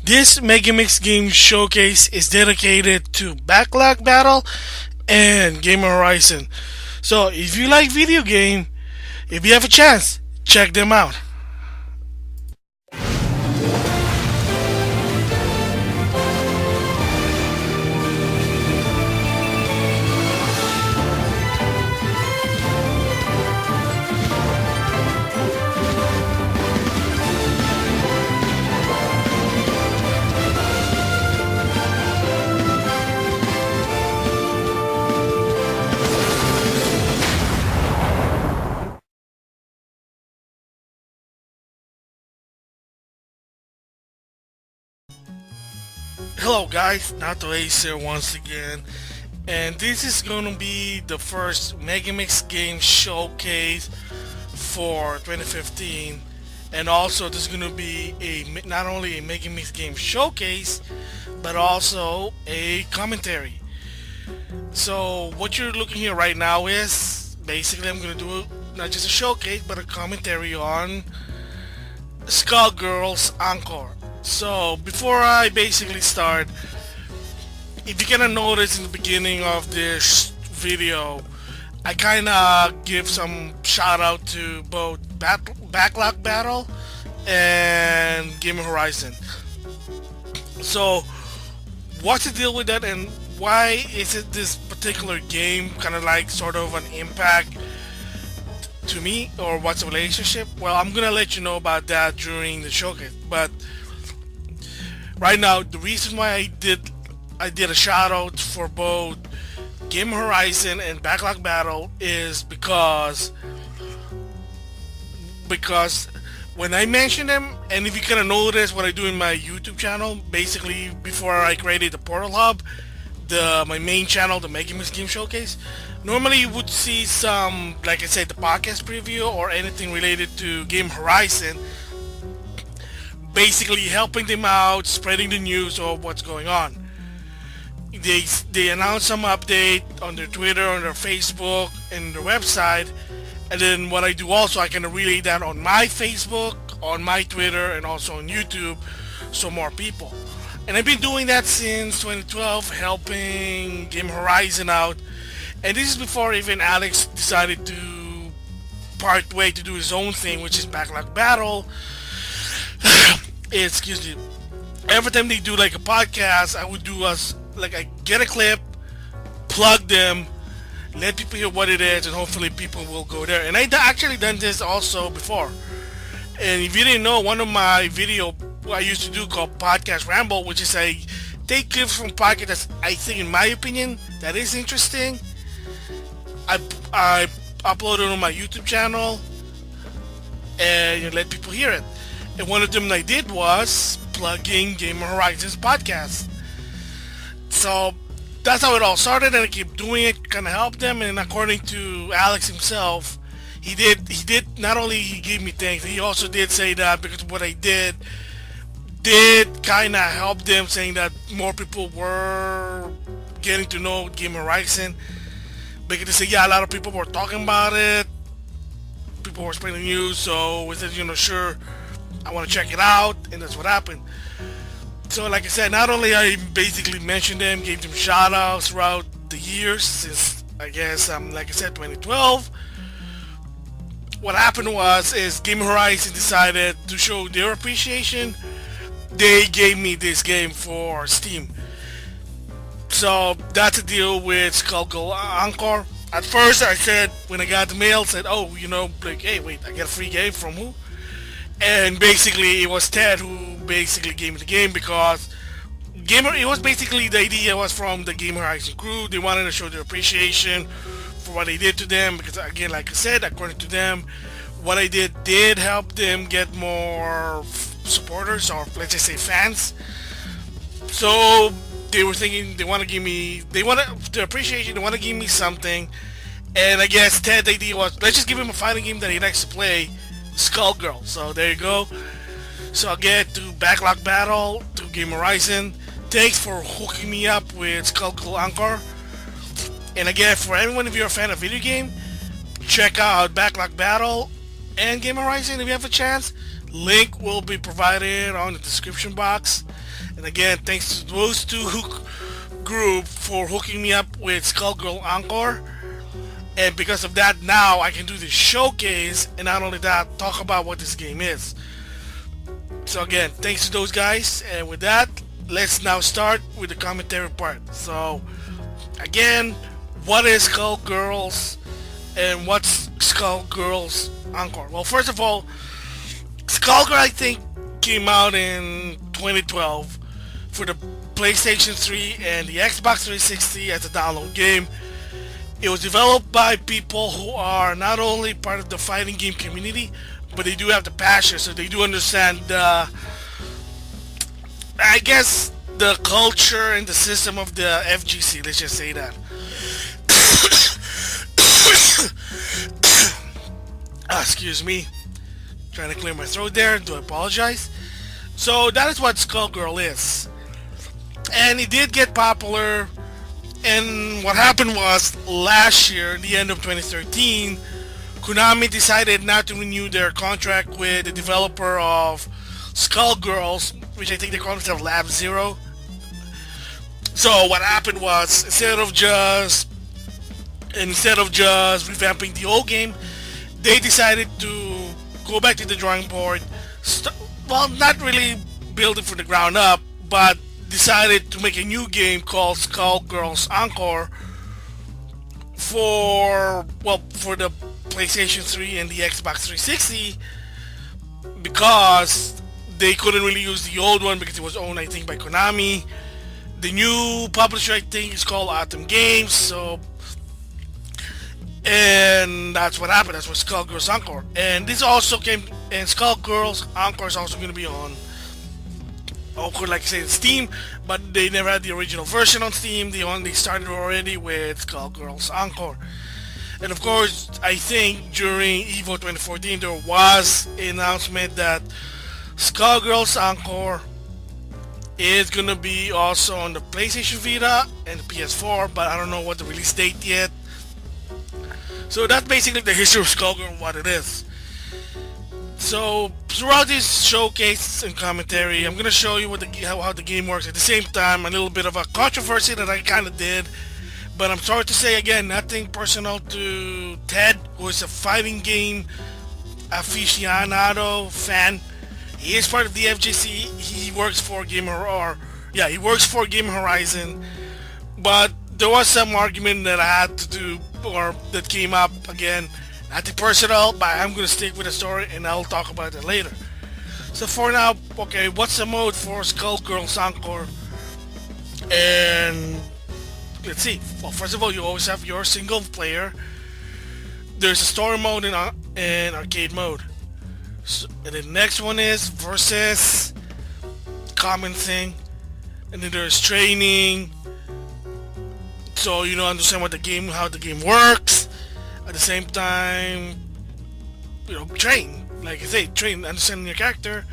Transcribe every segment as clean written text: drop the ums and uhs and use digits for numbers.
This Megamix Games Showcase is dedicated to Backlog Battle and Game Horizon. So if you like video game, if you have a chance, check them out. Hello guys, Nato Ace here once again, and this is gonna be the first Megamix Games Showcase for 2015, and also this is gonna be not only a Megamix Games Showcase, but also a commentary. So what you're looking here right now is basically I'm gonna do not just a showcase, but a commentary on Skullgirls Encore. So before I basically start, if you kinda notice in the beginning of this video, I kinda give some shout out to both Backlog Battle and Game Horizon. So what's the deal with that, and why is it this particular game kind of like sort of an impact to me, or what's the relationship? Well, I'm gonna let you know about that during the showcase, but right now the reason why I did a shout out for both Game Horizon and Backlog Battle is because when I mention them, and if you kind of notice what I do in my YouTube channel, basically before I created the Portal Hub, my main channel, the Megamix Game Showcase, normally you would see some, like I said, the podcast preview or anything related to Game Horizon, basically helping them out, spreading the news of what's going on. They announce some update on their Twitter, on their Facebook, and their website, and then what I do also, I can relay that on my Facebook, on my Twitter, and also on YouTube, so more people. And I've been doing that since 2012, helping Game Horizon out, and this is before even Alex decided to part way to do his own thing, which is Backlog Battle. Excuse me. Every time they do like a podcast, I would do I get a clip, plug them, let people hear what it is, and hopefully people will go there. And actually done this also before. And if you didn't know, one of my video I used to do called Podcast Ramble, which is I take clips from podcasts that I think, in my opinion, that is interesting. I upload it on my YouTube channel and let people hear it. And one of them I did was plugging Game Horizon's podcast. So that's how it all started, and I keep doing it, kind of help them. And according to Alex himself, he did not only he gave me thanks, he also did say that because what I did kind of help them, saying that more people were getting to know Game Horizon. Because they say, yeah, a lot of people were talking about it, people were spreading the news, so we said, sure, I want to check it out, and that's what happened. So like I said, not only I basically mentioned them, gave them shout outs throughout the years since, I guess, like I said, 2012. What happened is Game Horizon decided to show their appreciation. They gave me this game for Steam. So that's the deal with Skullgirls Encore. At first I said, when I got the mail, said, oh, hey, wait, I get a free game from who? And basically it was Ted who basically gave me the game, because it was basically, the idea was from the Game Horizon crew. They wanted to show their appreciation for what I did to them, because again, like I said, according to them, what I did help them get more supporters, or let's just say fans. So they were thinking they want their appreciation, they want to give me something. And I guess Ted's idea was, let's just give him a fighting game that he likes to play, Skullgirls. So there you go. So again, to Backlog Battle, to Game Horizon, thanks for hooking me up with Skullgirls Encore. And again, for everyone, if you're a fan of video game, check out Backlog Battle and Game Horizon if you have a chance. Link will be provided on the description box. And again, thanks to those two group for hooking me up with Skullgirl Encore. And because of that, now I can do this showcase, and not only that, talk about what this game is. So again, thanks to those guys, and with that, let's now start with the commentary part. So again, what is Skullgirls and what's Skullgirls Encore? Well, first of all, Skullgirl I think came out in 2012 for the PlayStation 3 and the Xbox 360 as a download game. It was developed by people who are not only part of the fighting game community, but they do have the passion, so they do understand the, I guess, the culture and the system of the FGC, let's just say that. Excuse me. Trying to clear my throat there, do apologize. So that is what Skullgirl is. And it did get popular, and what happened was last year, the end of 2013, Konami decided not to renew their contract with the developer of Skullgirls, which I think they call themselves Lab Zero. So what happened was, instead of just revamping the old game, they decided to go back to the drawing board. Well, not really build it from the ground up, but decided to make a new game called Skullgirls Encore for the PlayStation 3 and the Xbox 360, because they couldn't really use the old one because it was owned, I think, by Konami. The new publisher, I think, is called Megamix Games. And that's what happened. That's what Skullgirls Encore. And this also came, and Skullgirls Encore is also going to be on Encore, like I said, Steam, but they never had the original version on Steam. They started already with Skullgirls Encore. And of course, I think during EVO 2014 there was an announcement that Skullgirls Encore is gonna be also on the PlayStation Vita and the PS4, but I don't know what the release date yet. So that's basically the history of Skullgirl and what it is. So throughout this showcase and commentary, I'm gonna show you how the game works. At the same time, a little bit of a controversy that I kind of did, but I'm sorry to say again, nothing personal to Ted, who is a fighting game aficionado fan. He is part of the FGC. He works for Game Horizon, but there was some argument that I had to do, or that came up again. Nothing personal, but I'm gonna stick with the story and I'll talk about it later. So for now, okay, what's the mode for Skullgirls Encore? And let's see. Well, first of all, you always have your single player. There's a story mode and arcade mode. So, and the next one is versus, common thing, and then there's training. So you know, understand how the game works. At the same time, train. Like I say, train, understanding your character.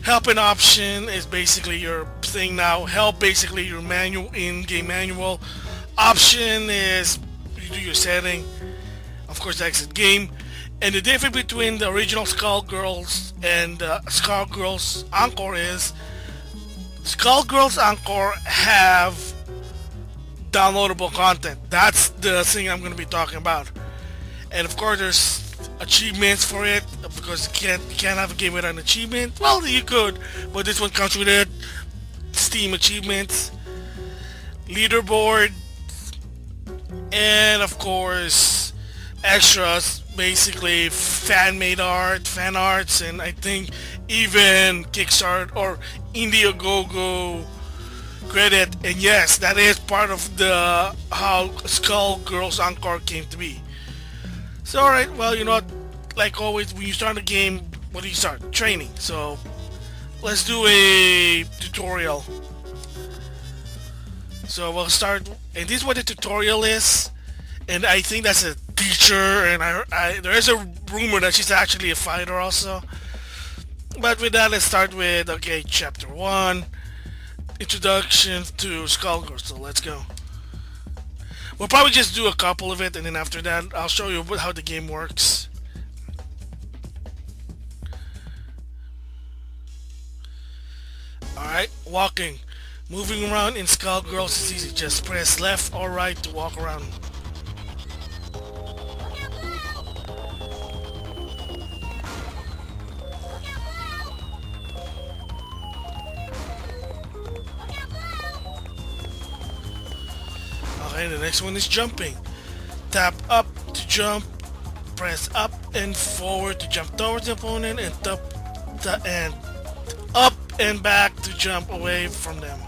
Help and option is basically your thing now. Help basically your in-game manual. Option is you do your setting. Of course, exit game. And the difference between the original Skullgirls and Skullgirls Encore is Skullgirls Encore have downloadable content. That's the thing I'm going to be talking about. And of course, there's achievements for it, because you can't have a game without an achievement. Well, you could, but this one comes with it. Steam achievements, leaderboard, and of course, extras. Basically, fan arts, and I think even Kickstarter or Indiegogo credit. And yes, that is part of how Skullgirls Encore came to be. So alright, well, you know what, like always, when you start a game, what do you start? Training. So let's do a tutorial. So we'll start, and this is what the tutorial is, and I think that's a teacher, and there is a rumor that she's actually a fighter also. But with that, let's start with, okay, chapter 1, introduction to Skullgirls. So let's go. We'll probably just do a couple of it, and then after that, I'll show you how the game works. Alright, walking. Moving around in Skullgirls is easy. Just press left or right to walk around. Okay, the next one is jumping. Tap up to jump. Press up and forward to jump towards the opponent, and and up and back to jump away from them.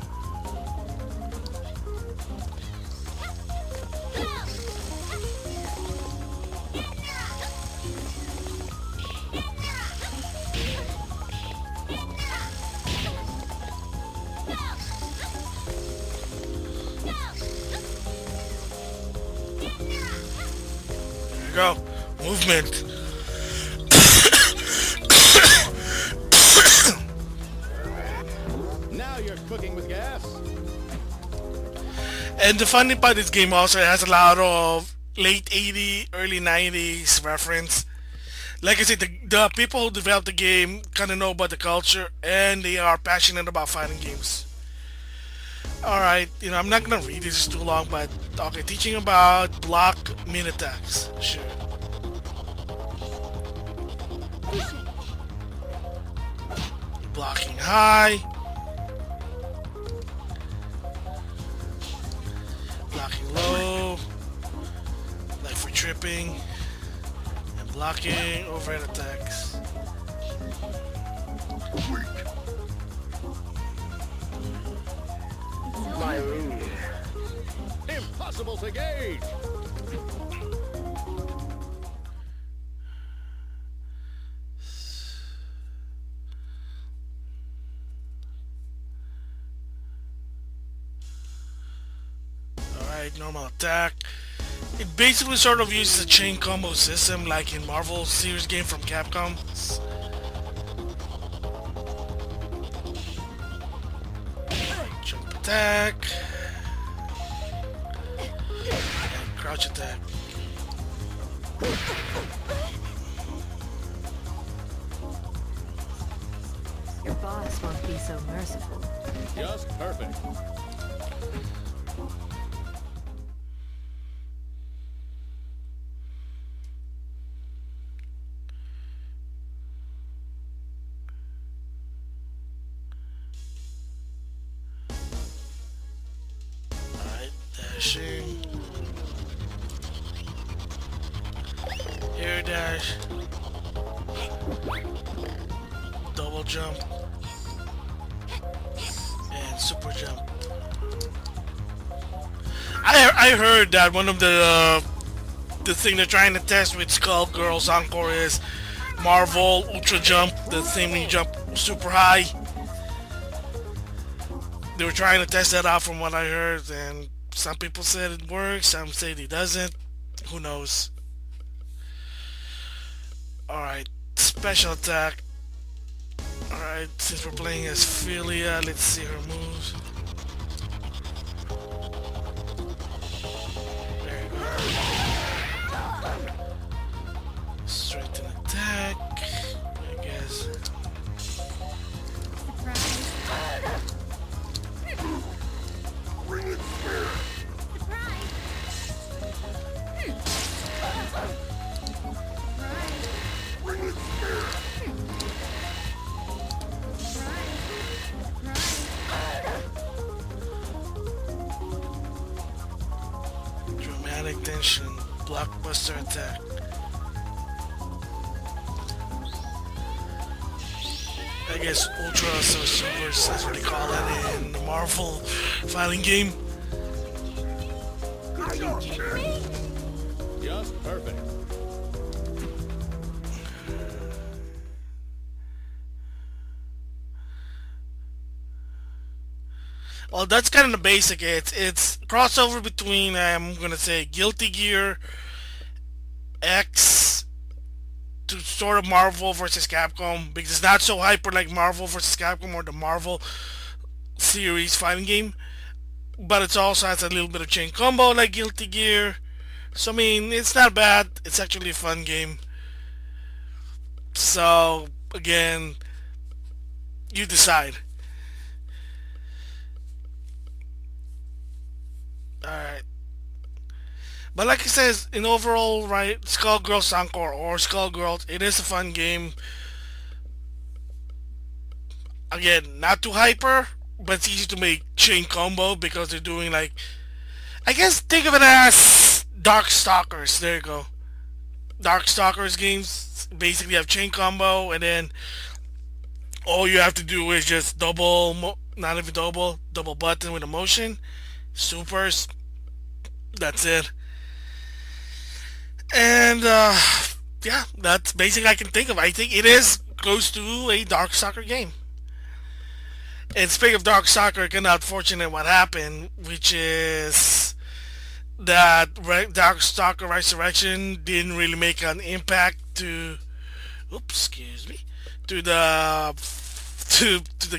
There you go. Movement. Now you're cooking with gas. And the funny part, this game also has a lot of late 80s, early 90s reference. Like I said, the people who developed the game kind of know about the culture, and they are passionate about fighting games. Alright, I'm not gonna read this, it's too long, but okay, teaching about block mid attacks. Sure. Blocking high. Blocking low. Like for tripping. And blocking overhead attacks. My lead. Impossible to gauge. Alright, normal attack. It basically sort of uses a chain combo system like in Marvel series game from Capcom. Jump attack. And crouch attack. Your boss won't be so merciful. Just perfect. Alright, dashing. Air dash. Double jump. And super jump. I heard that one of the thing they're trying to test with Skullgirls Encore is Marvel Ultra Jump, the thing when you jump super high. They were trying to test that out from what I heard, and some people said it works, some said it doesn't. Who knows? Alright, special attack. Alright, since we're playing as Philia, let's see her moves. There you go. Strengthen attack, I guess. Dramatic tension, blockbuster attack. I guess Ultra or Supers, that's what they call it in the Marvel fighting game. Just perfect. Well, that's kind of the basic. It's crossover between I'm gonna say Guilty Gear X to sort of Marvel versus Capcom, because it's not so hyper like Marvel versus Capcom or the Marvel series fighting game, but it also has a little bit of chain combo like Guilty Gear. So I mean, it's not bad. It's actually a fun game. So again, you decide. Alright. But like it says, in overall, right, Skullgirls Encore or Skullgirls, it is a fun game. Again, not too hyper, but it's easy to make chain combo because they're doing like, I guess think of it as Dark Stalkers. There you go. Dark Stalkers games basically have chain combo, and then all you have to do is just not even double button with a motion, supers. That's it. And yeah, that's basically I can think of. I think it is close to a Dark Stalker game. And speaking of Dark Stalker, kind of unfortunate what happened, which is that Dark Stalker Resurrection didn't really make an impact to, oops, excuse me, to the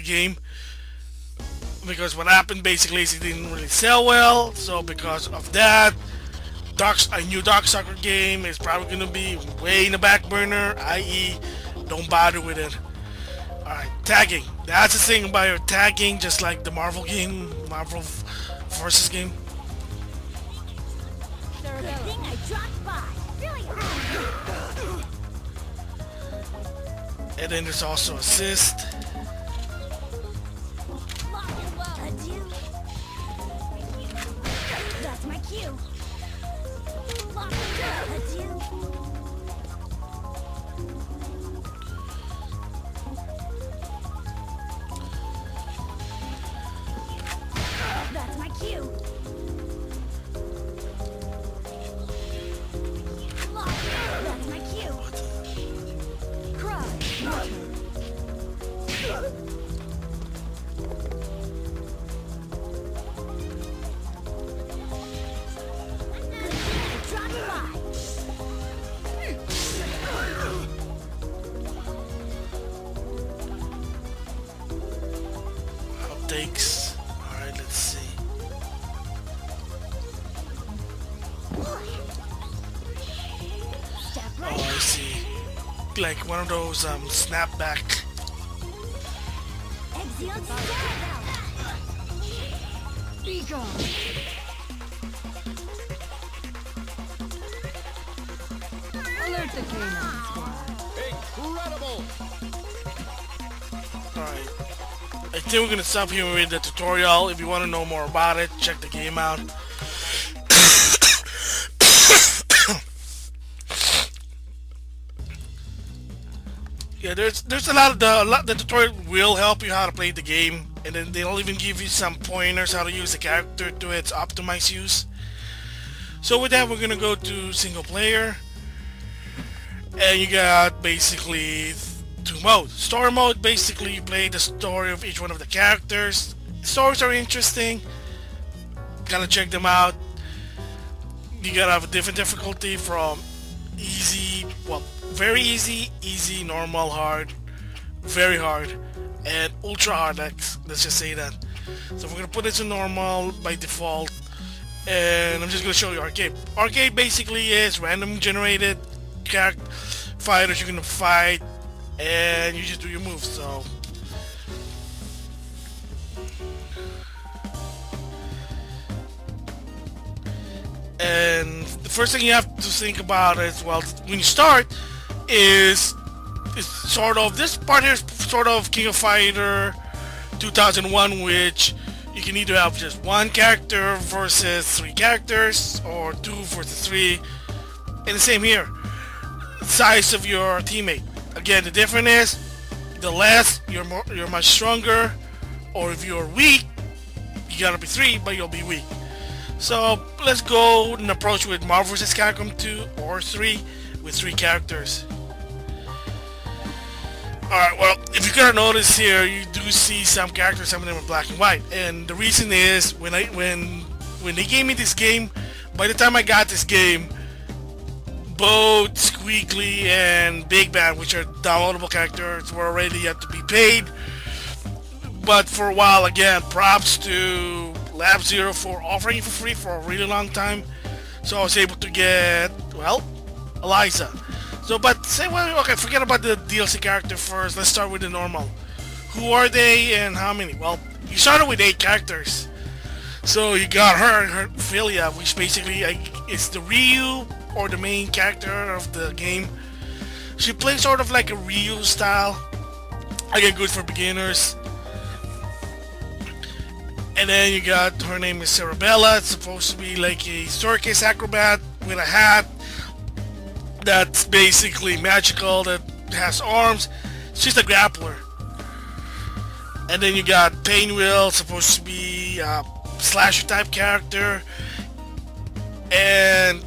game, because what happened basically is it didn't really sell well. So because of that, a new Dark Stalker game is probably going to be way in the back burner, i.e. don't bother with it. Alright, tagging. That's the thing about your tagging, just like the Marvel game, Marvel versus game. Good thing I dropped by. Really hurt. And then there's also assist. Lock and load. Adieu. That's my cue. Lock and load. Adieu. That's my cue. Lock. That's my cue. Cry. Drop by. Outtakes. Alright, let's see. Step Oh, right. I see. Like one of those snapback. Exeunt step. Be gone. Alert the canine squad. Incredible! Alright. I think we're gonna stop here with the tutorial. If you want to know more about it, check the game out. Yeah, there's a lot of the tutorial will help you how to play the game, and then they'll even give you some pointers how to use the character to its optimized use. So with that, we're gonna go to single player, and you got basically two modes. Story mode, basically you play the story of each one of the characters. Stories are interesting. Gotta check them out. You gotta have a different difficulty from easy, well, very easy, easy, normal, hard, very hard, and ultra hard. Let's just say that. So we're gonna put it to normal by default, and I'm just gonna show you arcade. Arcade basically is random generated character fighters you're gonna fight, and you just do your moves. So and the first thing you have to think about is, well, when you start, is sort of, this part here is sort of King of Fighter 2001, which you can either have just one character versus three characters, or two versus three, and the same here. Size of your teammate. Again, the difference is, the less you're much stronger, or if you're weak, you gotta be three, but you'll be weak. So let's go and approach with Marvel vs. Capcom 2 or 3 with three characters. Alright, well, if you gotta notice here, you do see some characters, some of them are black and white. And the reason is, when they gave me this game, by the time I got this game, both Squeakly and Big Bad, which are downloadable characters, were already yet to be paid. But for a while, again, props to Lab Zero for offering it for free for a really long time. So I was able to get, well, Eliza. So, but say, well, okay, forget about the DLC character first. Let's start with the normal. Who are they and how many? Well, you started with 8 characters. So you got her Philia, which basically is the Ryu or the main character of the game. She plays sort of like a Ryu style. Again, good for beginners. And then you got her name is Cerebella. It's supposed to be like a circus acrobat with a hat that's basically magical, that has arms. She's a grappler. And then you got Painwheel, supposed to be a slasher type character. And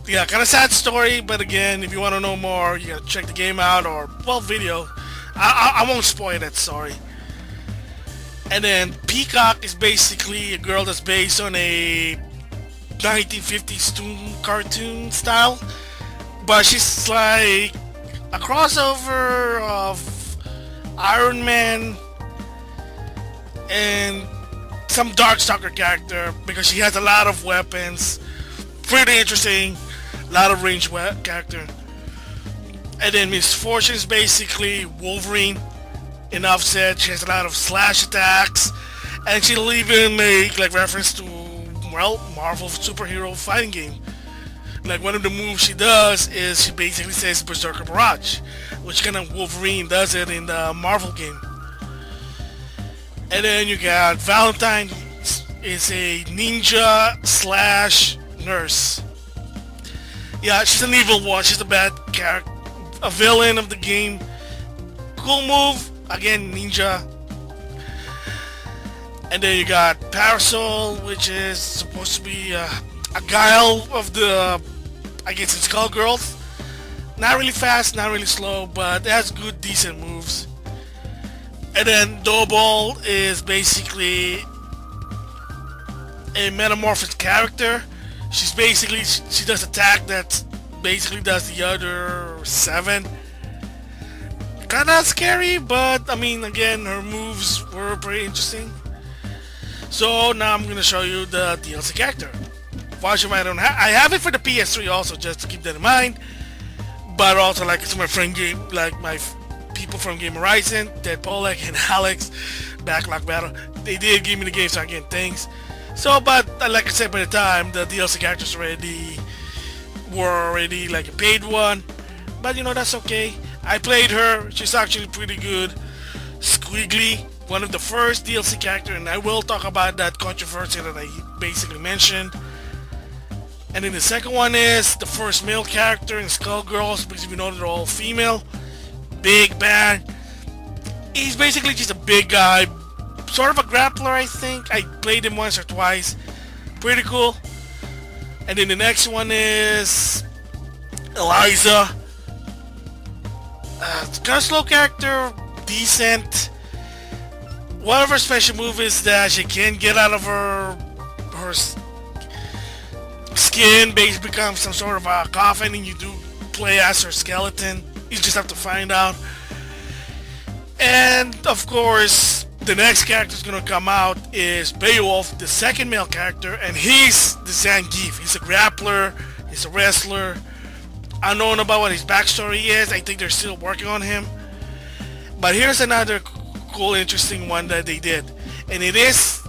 yeah, kind of sad story, but again, if you want to know more, you gotta check the game out or, well, video. I won't spoil it, sorry. And then Peacock is basically a girl that's based on a 1950s toon cartoon style, but she's like a crossover of Iron Man and some Darkstalker character because she has a lot of weapons. Pretty interesting, a lot of ranged character. And then Miss Fortune is basically Wolverine. Enough said, she has a lot of slash attacks, and she'll even make like reference to, well, Marvel superhero fighting game. Like one of the moves she does is she basically says Berserker Barrage, which kind of Wolverine does it in the Marvel game. And then you got Valentine is a ninja slash nurse. Yeah, she's an evil one. She's a bad character, a villain of the game. Cool move. Again, ninja. And then you got Parasol, which is supposed to be a guile of the, I guess it's Skullgirls. Not really fast, not really slow, but it has good, decent moves. And then Doughball is basically a metamorphosed character. She's basically, she does attack that basically does the other 7. Kinda scary, but I mean, again, her moves were pretty interesting. So now I'm gonna show you the DLC character. Watch I don't have. I have it for the PS3 also, just to keep that in mind. But also, like, it's my friend game, like my people from Game Horizon, Ted Polak and Alex, Backlog Battle. They did give me the game, so again, thanks. So, but like I said, by the time the DLC characters were already like a paid one. But you know, that's okay. I played her. She's actually pretty good. Squiggly, one of the first DLC character, and I will talk about that controversy that I basically mentioned. And then the second one is the first male character in Skullgirls, because you know they're all female. Big bad. He's basically just a big guy, sort of a grappler, I think. I played him once or twice. Pretty cool. And then the next one is Eliza. Kind of slow character, decent. One of her special moves is that she can't get out of her skin, basically becomes some sort of a coffin, and you do play as her skeleton. You just have to find out. And of course, the next character that's gonna come out is Beowulf, the second male character, and he's the Zangief. He's a grappler, he's a wrestler. Unknown about what his backstory is. I think they're still working on him. But here's another cool, interesting one that they did. And it is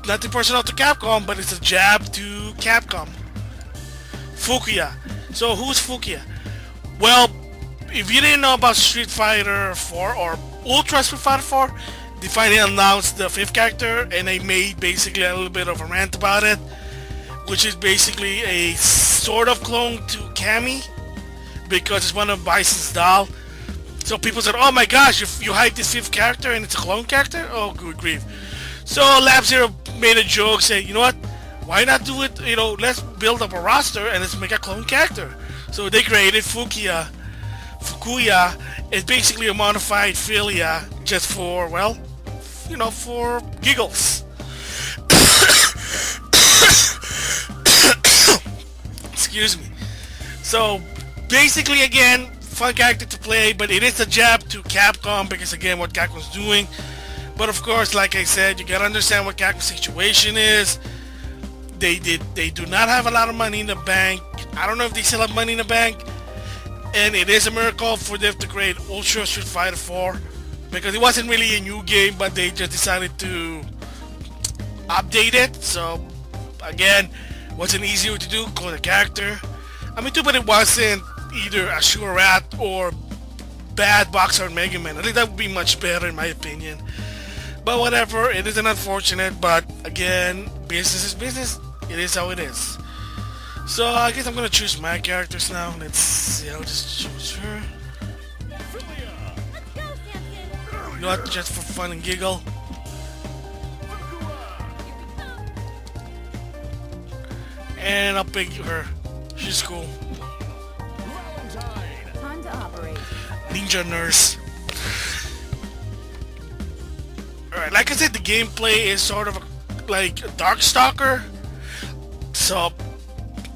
nothing personal to Capcom, but it's a jab to Capcom. Fukuya. So who's Fukuya? Well, if you didn't know about Street Fighter 4 or Ultra Street Fighter 4, they finally announced the 5th character, and they made basically a little bit of a rant about it, which is basically a sort of clone to Cammy, because it's one of Bison's doll. So people said, oh my gosh, you hyped this 5th character and it's a clone character? Oh, good grief. So Lab Zero made a joke saying, you know what, why not do it, you know, let's build up a roster and let's make a clone character. So they created Fukuya. Is basically a modified Philia, just for, well, you know, for giggles. Excuse me. So basically, again, fun character to play, but it is a jab to Capcom because, again, what Capcom's doing. But of course, like I said, you gotta understand what Capcom's situation is. They do not have a lot of money in the bank. I don't know if they still have money in the bank. And it is a miracle for them to create Ultra Street Fighter 4, because it wasn't really a new game, but they just decided to update it. So again, wasn't easier to do, clone a character. I mean, too bad it wasn't either a Sure Rat or Bad Boxer Mega Man. I think that would be much better in my opinion. But whatever, it is an unfortunate, but again, business is business. It is how it is. So I guess I'm gonna choose my characters now. Let's see, I'll just choose her. Not just for fun and giggle. And I'll pick her. She's cool. Time to operate. Ninja Nurse. Alright, like I said, the gameplay is sort of like a Darkstalker. So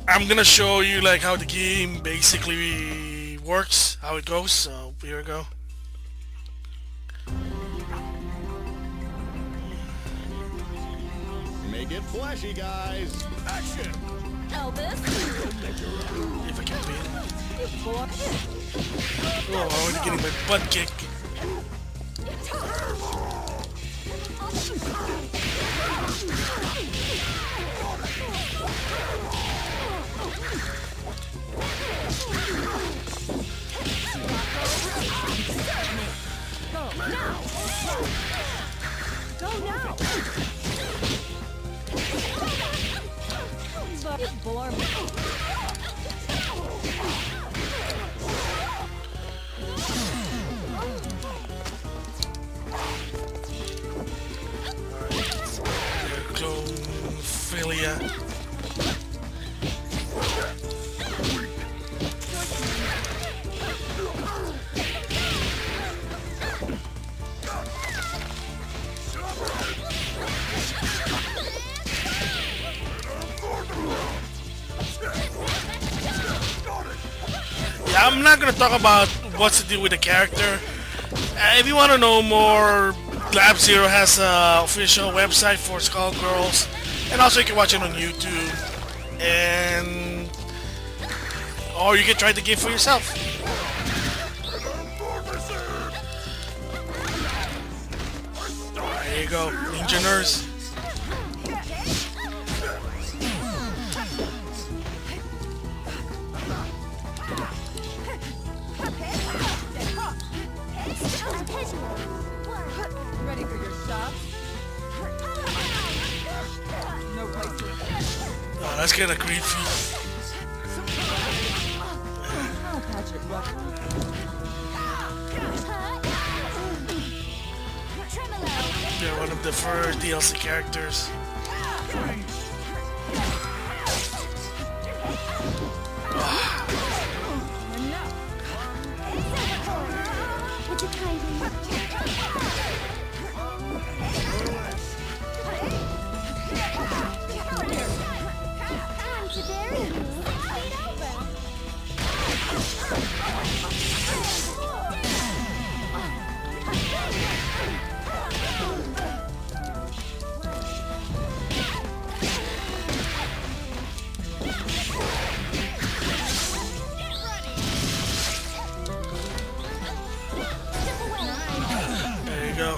I'm gonna show you like how the game basically works, how it goes. So here we go. Make it flashy, guys. Action. Elvis. If I can beat it. You boy. Oh, I'm already getting my butt kicked. Go now. You bore me. Clophilia. Yeah, I'm not gonna talk about what's to do with the character. If you want to know more, Lab Zero has an official website for Skullgirls, and also you can watch it on YouTube, and or you can try the game for yourself. There you go, Ninja Nurse. Ready for your shot? No place to Oh, that's kind of creepy. I'll patch it rough. Tremolo. They're one of the first DLC characters. Would you kindly? I'm to bury you. Lean over. There you go.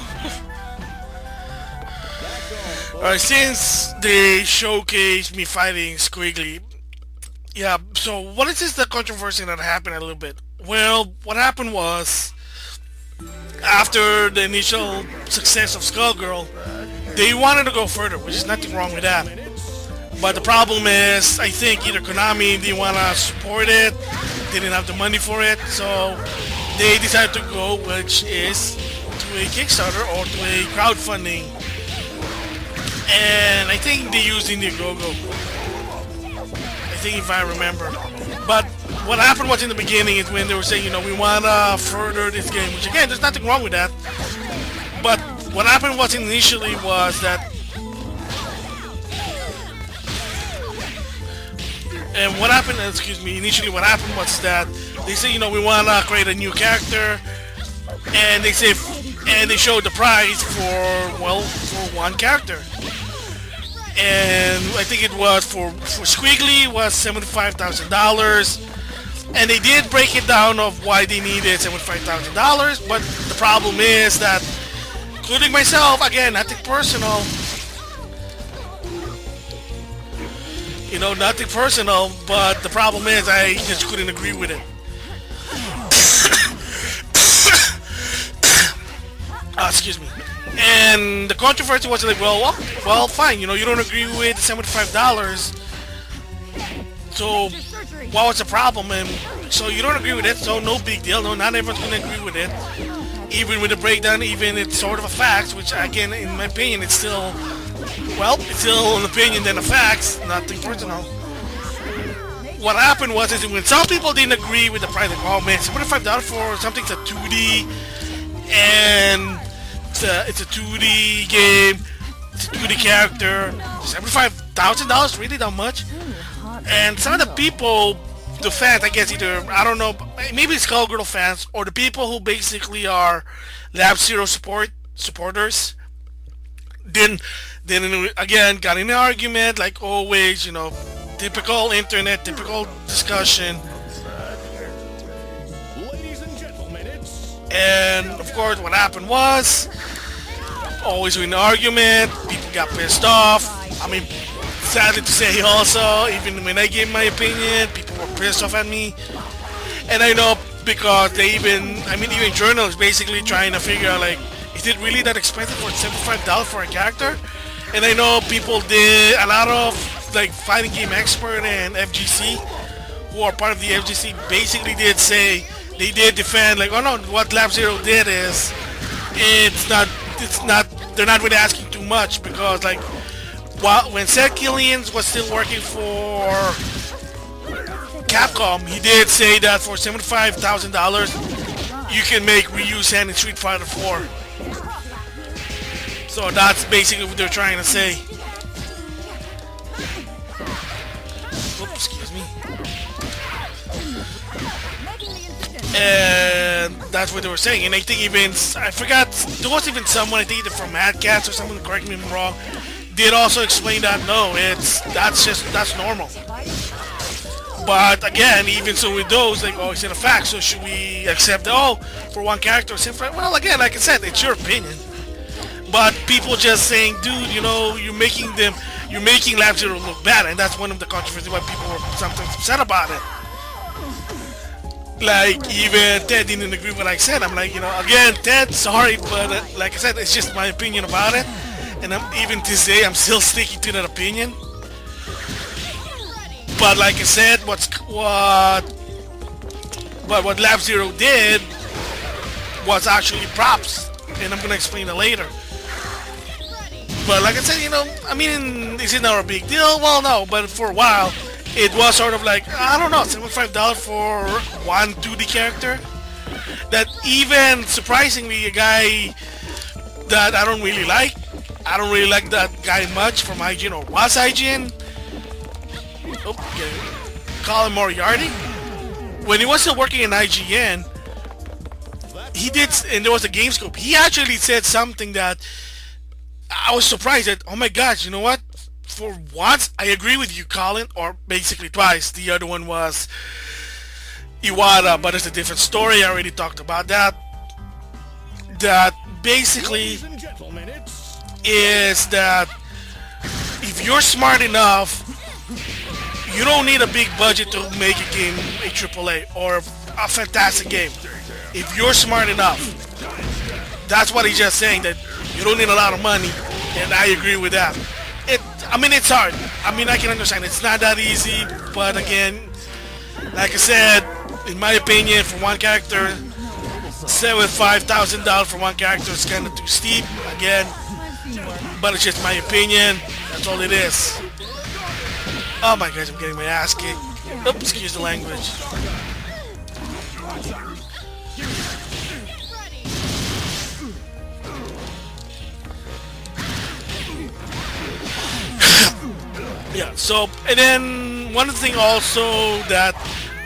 Alright, since they showcased me fighting Squiggly, yeah, so what is the controversy that happened a little bit? Well, what happened was, after the initial success of Skullgirl, they wanted to go further, which is nothing wrong with that. But the problem is, I think either Konami didn't want to support it, they didn't have the money for it, so they decided to go, which is to a Kickstarter or to a crowdfunding. And I think they used Indiegogo. I think if I remember. But what happened was in the beginning is when they were saying, you know, we want to further this game, which again, there's nothing wrong with that. But what happened was initially was that, and what happened, excuse me, initially what happened was that they said, you know, we want to create a new character, and they say, and they showed the price for, well, for one character. And I think it was for Squiggly was $75,000, and they did break it down of why they needed $75,000. But the problem is that, including myself, again, nothing personal, You know, nothing personal, but the problem is I just couldn't agree with it. Excuse me. And the controversy was like, well, fine. You know, you don't agree with $75. So, what was the problem? And so you don't agree with it, so no big deal. No, not everyone's gonna agree with it. Even with the breakdown, even it's sort of a fact, which again, in my opinion, it's still, well, it's still an opinion than a fact, nothing personal. What happened was is when some people didn't agree with the price, like, oh man, $75 for something's a 2D, and it's a 2D game, it's a 2D character, $75,000, really that much? And some of the people, the fans, I guess either, I don't know, maybe Skullgirl fans, or the people who basically are Lab Zero supporters, then again got in an argument, like always, you know, typical internet, typical discussion. Ladies and gentlemen, it's And of course what happened was, always in an argument, people got pissed off. I mean, sadly to say also, even when I gave my opinion, people were pissed off at me. And I know because they even journalists basically trying to figure out, like, is it really that expensive for $75 for a character? And I know people did, a lot of like fighting game expert and FGC, who are part of the FGC, basically did say, they did defend, like, oh no, what Lab Zero did is, they're not really asking too much, because like, when Seth Killians was still working for Capcom, he did say that for $75,000 you can make Ryu San in Street Fighter 4. So that's basically what they're trying to say. Oops, excuse me. And that's what they were saying. And I think even, I forgot, there was even someone, I think either from Mad Cats or someone, correct me if I'm wrong, did also explain that no, that's normal. But again, even so with those, like, oh, it's in a fact, so should we accept, oh, for one character, well, again, like I said, it's your opinion. But people just saying, dude, you know, you're making Lab Zero look bad, and that's one of the controversies why people were sometimes upset about it. Like, even Ted didn't agree with what I said. I'm like, you know, again, Ted, sorry, but like I said, it's just my opinion about it. And even to this day, I'm still sticking to that opinion. But like I said, what Lab Zero did was actually props, and I'm gonna explain it later. But like I said, you know, I mean, is it not a big deal? Well, no, but for a while, it was sort of like, I don't know, $75 for one 2D character. That even, surprisingly, a guy that I don't really like that guy much from IGN, or was IGN, Colin Moriarty, when he was still working in IGN, he did, and there was a GameScope, he actually said something that I was surprised that, oh my gosh, you know what? For once, I agree with you, Colin, or basically twice. The other one was Iwata, but it's a different story. I already talked about that. That basically ladies and gentlemen, it's is that if you're smart enough, you don't need a big budget to make a game a AAA or a fantastic game. If you're smart enough, that's what he's just saying, that you don't need a lot of money, and I agree with that. I mean, it's hard. I mean, I can understand it's not that easy, but again, like I said, in my opinion, for one character, $75,000 for one character is kind of too steep, again, but it's just my opinion. That's all it is. Oh my gosh, I'm getting my ass kicked. Oops, excuse the language. Yeah, so, and then one of the things also that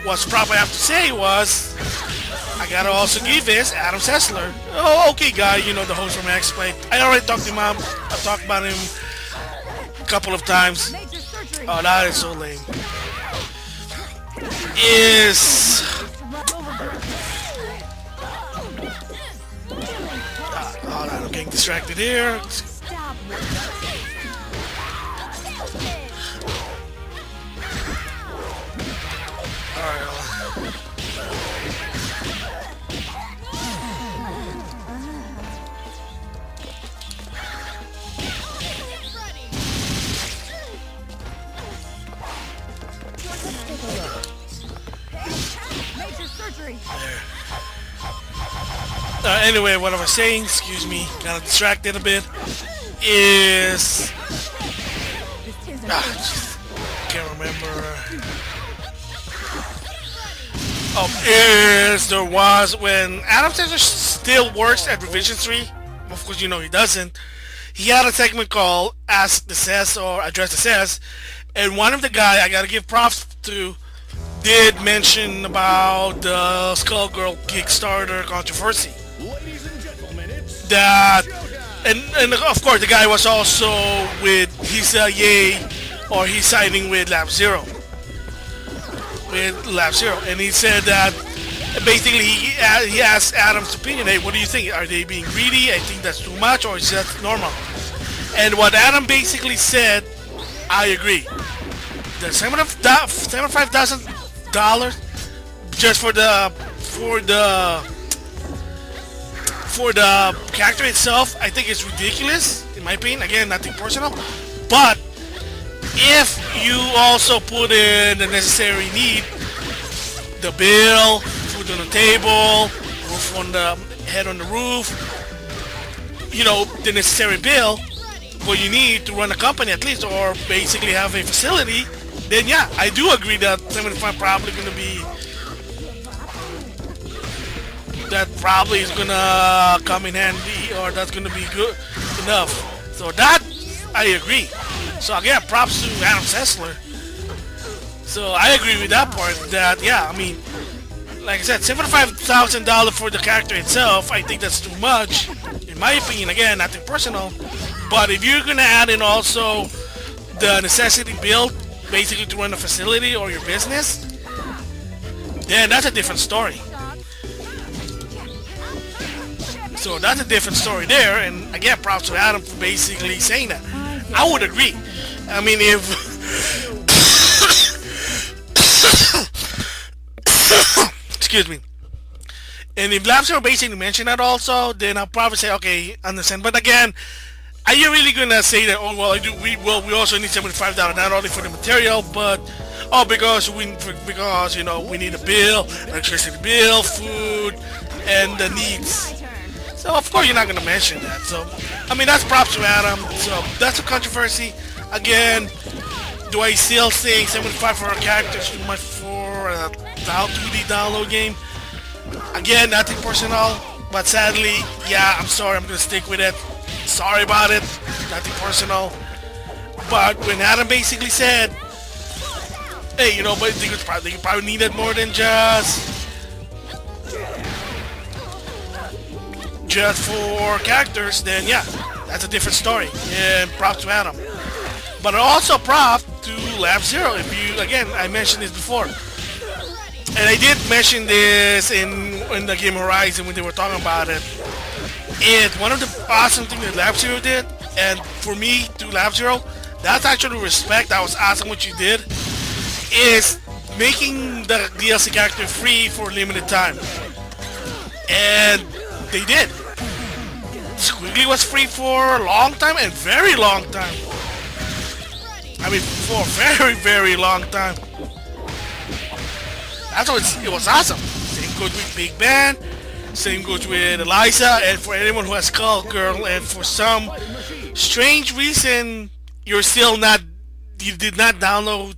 was probably I have to say was, I gotta also give this Adam Sessler. Oh, okay guy, you know, the host from X-Play. I already talked to him, I've talked about him a couple of times. Oh, that is so lame. Hold on, I'm getting distracted here. Anyway, what I was saying, excuse me, kind of distracted a bit, is This isn't can't remember. Is there was when Adam Sandler still works at Revision 3. Of course, you know he doesn't. He had a segment called Ask the Says or Address the Says, and one of the guy I gotta give props to did mention about the Skullgirl Kickstarter controversy. Ladies and gentlemen, it's That and of course the guy was also with he's yay or he's signing with Lab Zero. With Lab Zero, and he said that basically he asked Adam's opinion. Hey, what do you think? Are they being greedy? I think that's too much, or is that normal? And what Adam basically said, I agree. The $75,000 just for the character itself, I think it's ridiculous in my opinion. Again, nothing personal, but if you also put in the necessary need, the bill, food on the table, roof on the head on the roof, you know, the necessary bill, what you need to run a company at least, or basically have a facility, then yeah, I do agree that 75 probably gonna be that probably is gonna come in handy, or that's gonna be good enough. So that I agree. So again, props to Adam Sessler. So I agree with that part. That yeah, I mean, like I said, $75,000 for the character itself, I think that's too much, in my opinion. Again, nothing personal. But if you're gonna add in also the necessity build, basically to run a facility or your business, then that's a different story. So that's a different story there. And again, props to Adam for basically saying that. I would agree. I mean, if excuse me, and if Labster basically mentioned that also, then I'll probably say okay, understand. But again, are you really gonna say that? Oh well, we also need $75 not only for the material, but because you know we need a bill, electricity bill, food, and the needs. So of course you're not gonna mention that. So I mean that's props to Adam. So that's a controversy. Again, do I still think 75 for a character is too much for a 2D download game? Again, nothing personal, but sadly, yeah, I'm sorry, I'm gonna stick with it. Sorry about it, nothing personal. But when Adam basically said, hey, you know, but you probably needed more than just for characters, then yeah, that's a different story. And props to Adam. But also prop to Lab Zero. If you, again, I mentioned this before, and I did mention this in the game Horizon when they were talking about it. It's one of the awesome things that Lab Zero did, and for me, to Lab Zero, that's actually respect. That was awesome what you did, is making the DLC character free for a limited time. And they did. Squiggly was free for a long time, and very long time. I mean, for a very, very long time. That's what it was awesome. Same goes with Big Ben. Same goes with Eliza. And for anyone who has Skullgirl, and for some strange reason, you did not download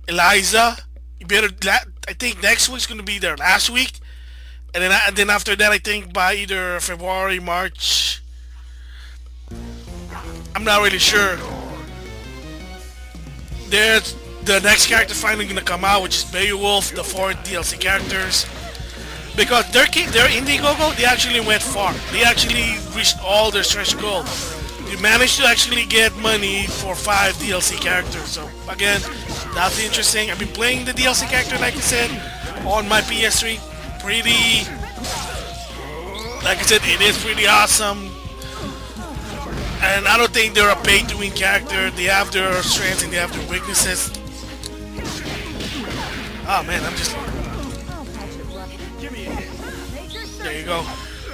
Eliza. You better. I think next week's gonna be their last week. And then after that, I think by either February, March, I'm not really sure. There's the next character finally gonna come out, which is Beowulf, the 4 DLC characters. Because their Indiegogo, they actually went far. They actually reached all their stretch goal. They managed to actually get money for 5 DLC characters. So again, that's interesting. I've been playing the DLC character, like I said, on my PS3. Pretty, like I said, it is pretty awesome. And I don't think they're a pay-to-win character. They have their strengths and they have their weaknesses. Oh man, I'm just... There you go.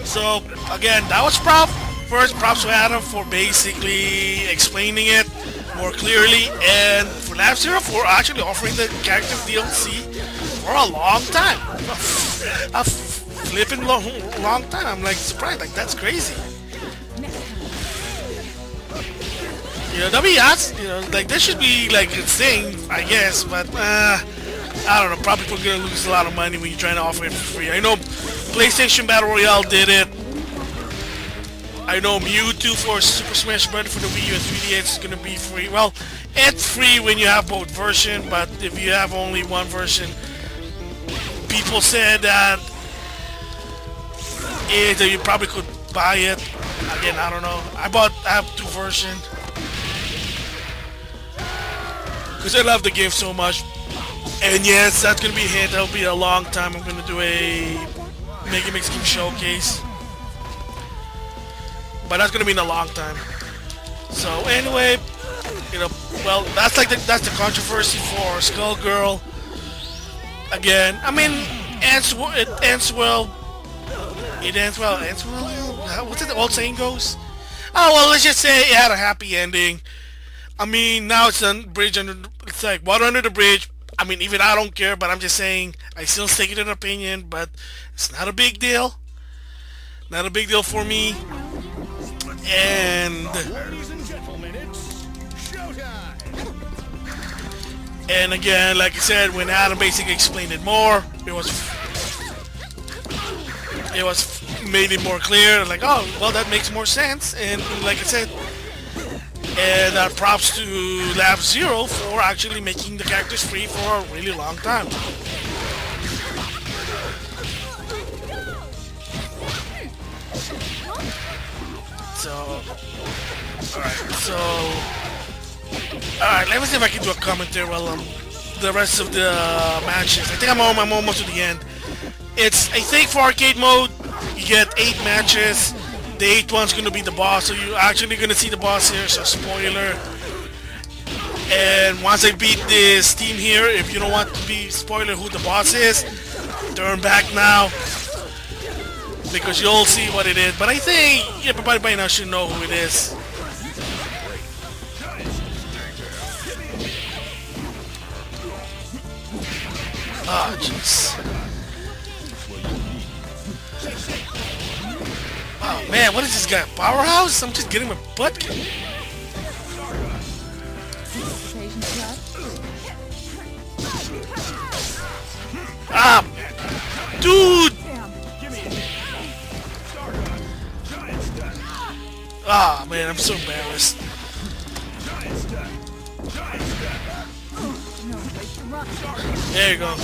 So, again, that was first props to Adam for basically explaining it more clearly, and for Lab Zero for actually offering the character DLC for a long time. clip in long time. I'm like surprised, like that's crazy. You know, that'd be awesome. You know, like this should be like a thing, I guess. But I don't know. Probably we're gonna lose a lot of money when you're trying to offer it for free. I know PlayStation Battle Royale did it. I know Mewtwo for Super Smash Bros. For the Wii U and 3DS is gonna be free. Well, it's free when you have both versions, but if you have only one version, people said that you probably could buy it. Again, I don't know. I have two versions because I love the game so much. And yes, that's gonna be a hit. That'll be a long time. I'm gonna do a Megamix Games Showcase, but that's gonna be in a long time. So anyway, you know, well, that's the controversy for Skullgirl. Again, I mean, it ends well. What's it the old saying goes? Oh well, let's just say it had a happy ending. I mean, now it's it's like water under the bridge. I mean, even I don't care, but I'm just saying, I still take it an opinion, but it's not a big deal. Not a big deal for me. And Ladies and gentlemen, it's showtime. And again, like I said, when Adam basically explained it more, it was made it more clear. Like, oh, well, that makes more sense. And like I said, and props to Lab Zero for actually making the characters free for a really long time. So, alright, let me see if I can do a commentary while the rest of the matches. I think I'm almost to the end. I think for arcade mode, you get 8 matches. The 8th one's gonna be the boss, so you're actually gonna see the boss here, so spoiler. And once I beat this team here, if you don't want to be spoiler who the boss is, turn back now, because you'll see what it is. But I think everybody by now should know who it is. Oh, jeez. Oh man, what is this guy? Powerhouse? I'm just getting my butt kicked. Ah, dude! Ah, man, I'm so embarrassed. There you go.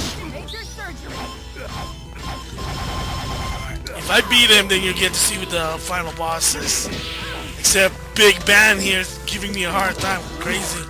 If I beat him, then you get to see what the final boss is. Except Big Ben here is giving me a hard time. Crazy.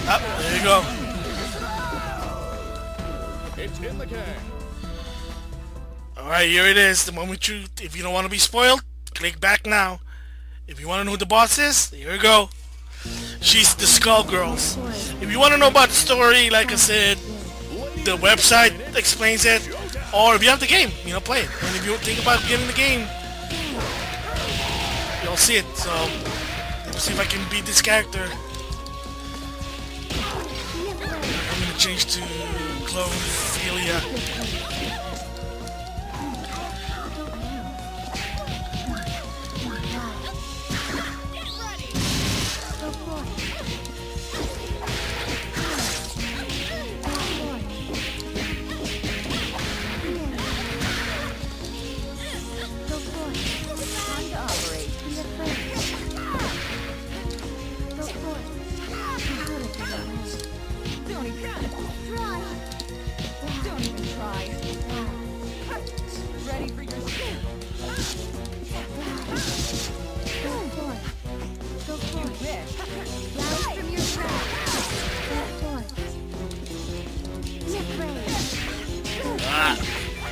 Ah, there you go. It's in the can. Alright, here it is, the moment truth. If you don't want to be spoiled, click back now. If you want to know who the boss is, here you go. She's the Skullgirls. If you want to know about the story, like I said, the website explains it. Or if you have the game, you know, play it. And if you think about getting the game, you'll see it. So, let's see if I can beat this character. I'm gonna change to Clonophilia.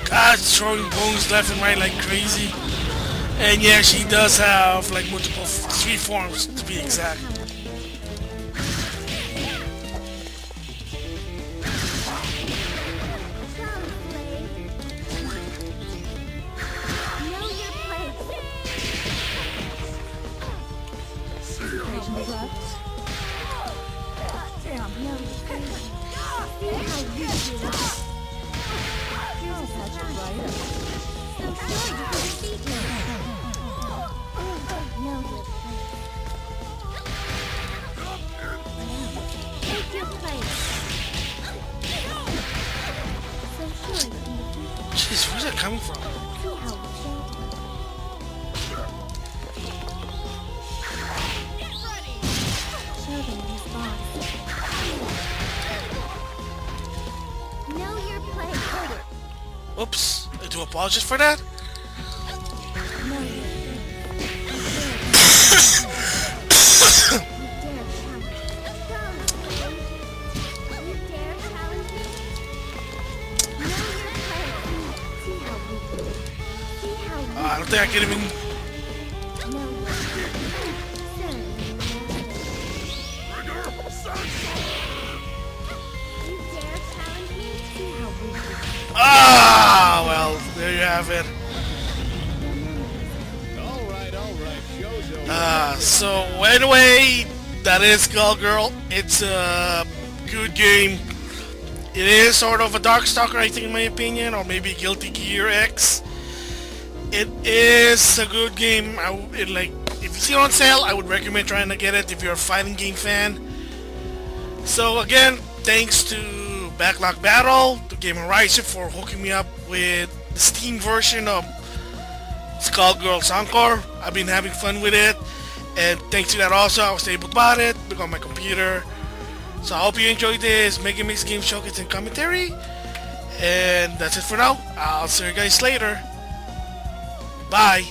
God's throwing bones left and right like crazy. And yeah, she does have like multiple, three forms to be exact. Know your place. Occasionally left. Damn. Know your place. See how you do it. Here's a touch of right. So sure you can defeat me. Know your place. Take your place. So sure you can defeat me. Jeez, where's that coming from? See how we show. Show them who's boss. Know your place. Oops, I do apologize for that. Know your You dare challenge me? Know your place. See how we do it. See how we I don't think I can even. know your place. You dare challenge me? See how we do it. Ah, well, there you have it. All right, show's over. So anyway, that is Skullgirl. It's a good game. It is sort of a Darkstalker, I think, in my opinion, or maybe Guilty Gear X. It is a good game. If you see it on sale, I would recommend trying to get it if you're a fighting game fan. So again, thanks to Backlog Battle, to Game Horizon for hooking me up with the Steam version of Skullgirls Encore. I've been having fun with it, and thanks to that also I was able to buy it on my computer. So I hope you enjoyed this Megamix Games Showcase and commentary, and that's it for now. I'll see you guys later. Bye.